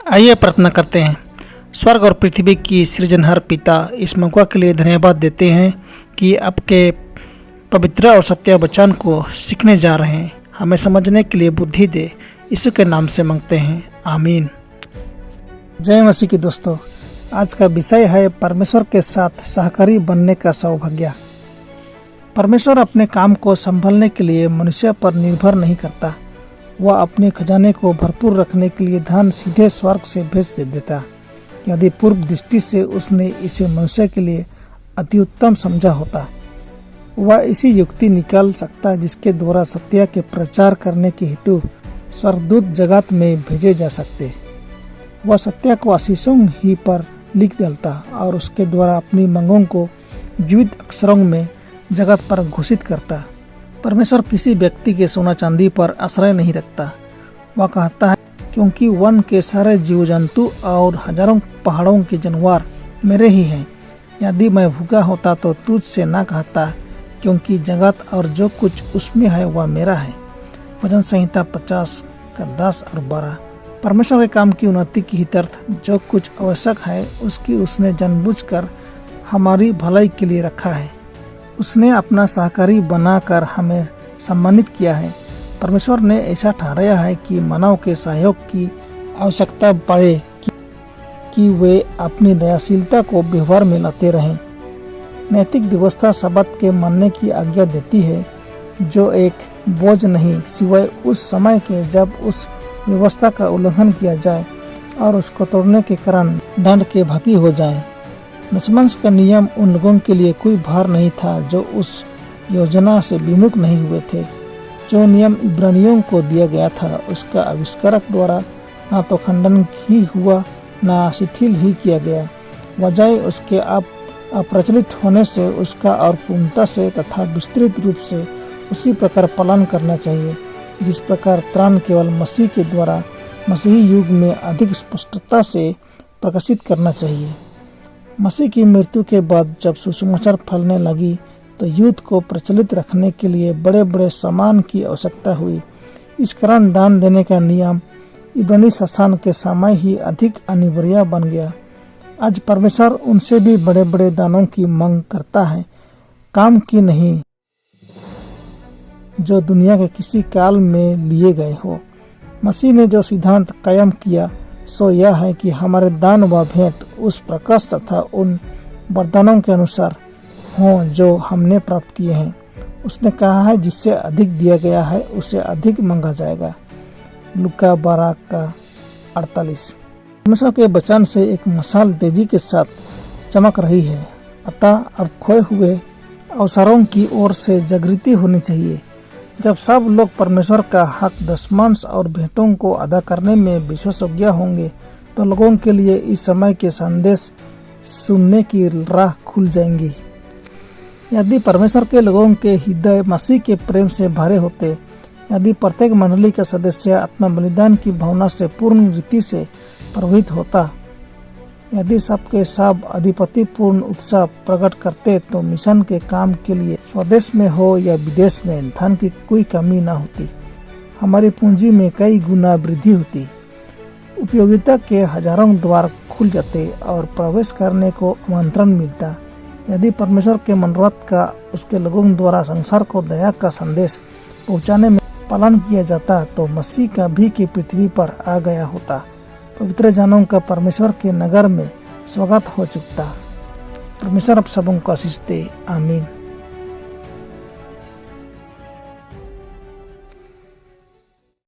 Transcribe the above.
आइए प्रार्थना करते हैं। स्वर्ग और पृथ्वी की सृजनहार पिता, इस मौका के लिए धन्यवाद देते हैं कि आपके पवित्र और सत्य वचन को सीखने जा रहे हैं। हमें समझने के लिए बुद्धि दे, यीशु के नाम से मांगते हैं, आमीन। जय मसीह की दोस्तों, आज का विषय है परमेश्वर के साथ सहकारी बनने का सौभाग्य। परमेश्वर अपने काम को संभालने के लिए मनुष्य पर निर्भर नहीं करता। वह अपने खजाने को भरपूर रखने के लिए धन सीधे स्वर्ग से भेज देता। यदि पूर्व दृष्टि से उसने इसे मनुष्य के लिए अति उत्तम समझा होता, वह इसी युक्ति निकाल सकता जिसके द्वारा सत्य के प्रचार करने के हेतु स्वर्गदूत जगत में भेजे जा सकते। वह सत्य को आशीषों ही पर लिख डालता और उसके द्वारा अपनी मांगों को जीवित अक्षरों में जगत पर घोषित करता। परमेश्वर किसी व्यक्ति के सोना चांदी पर आश्रय नहीं रखता। वह कहता है, क्योंकि वन के सारे जीव जंतु और हजारों पहाड़ों के जानवर मेरे ही हैं। यदि मैं भूखा होता तो तुझ से ना कहता, क्योंकि जगत और जो कुछ उसमें है वह मेरा है। वचन संहिता 50 का 10 और 12। परमेश्वर के काम की उन्नति की हितर्थ जो कुछ आवश्यक है उसकी उसने जानबूझकर हमारी भलाई के लिए रखा है। उसने अपना सहकारी बनाकर हमें सम्मानित किया है। परमेश्वर ने ऐसा ठहराया है कि मानव के सहयोग की आवश्यकता पड़े कि वे अपनी दयाशीलता को व्यवहार में लाते रहें। नैतिक व्यवस्था शब्द के मानने की आज्ञा देती है, जो एक बोझ नहीं सिवाय उस समय के जब उस व्यवस्था का उल्लंघन किया जाए और उसको तोड़ने के कारण दंड के भागी हो जाए। दशमांश का नियम उन लोगों के लिए कोई भार नहीं था जो उस योजना से विमुख नहीं हुए थे। जो नियम इब्रानियों को दिया गया था उसका आविष्कारक द्वारा ना तो खंडन ही हुआ ना शिथिल ही किया गया। बजाय उसके अप्रचलित होने से उसका और पूर्णता से तथा विस्तृत रूप से उसी प्रकार पालन करना चाहिए जिस प्रकार त्राण केवल मसीह के द्वारा मसीही युग में अधिक स्पष्टता से प्रकाशित करना चाहिए। मसीह की मृत्यु के बाद जब सुसमाचार फैलने लगी तो युद्ध को प्रचलित रखने के लिए बड़े बड़े सामान की आवश्यकता हुई। इस कारण दान देने का नियम इब्रानी शासन के समय ही अधिक अनिवार्य बन गया। आज परमेश्वर उनसे भी बड़े बड़े दानों की मांग करता है, काम की नहीं जो दुनिया के किसी काल में लिए गए हो। मसीह ने जो सिद्धांत कायम किया सो यह है कि हमारे दान व भेंट उस प्रकाश तथा उन वरदानों के अनुसार हों जो हमने प्राप्त किए हैं। उसने कहा है, जिससे अधिक दिया गया है उसे अधिक मांगा जाएगा। लूका 12 का 48। परमेश्वर के वचन से एक मशाल तेजी के साथ चमक रही है। अतः अब खोए हुए अवसरों की ओर से जागृति होनी चाहिए। जब सब लोग परमेश्वर का हक दशमांश और भेंटों को अदा करने में विशेषज्ञ होंगे तो लोगों के लिए इस समय के संदेश सुनने की राह खुल जाएंगी। यदि परमेश्वर के लोगों के हृदय मसीह के प्रेम से भरे होते, यदि प्रत्येक मंडली का सदस्य आत्मा बलिदान की भावना से पूर्ण रीति से प्रभावित होता, यदि सबके सब अधिपति पूर्ण उत्साह प्रकट करते तो मिशन के काम के लिए स्वदेश में हो या विदेश में धन की कोई कमी न होती। हमारी पूंजी में कई गुना वृद्धि होती। उपयोगिता के हजारों द्वार खुल जाते और प्रवेश करने को आमंत्रण मिलता। यदि परमेश्वर के मनोरथ का उसके लोगों द्वारा संसार को दया का संदेश पहुंचाने में पालन किया जाता तो मसीह का भी की पृथ्वी पर आ गया होता। पवित्र जानों का परमेश्वर के नगर में स्वागत हो चुका। परमेश्वर आप सबों को आशीष दे, आमीन।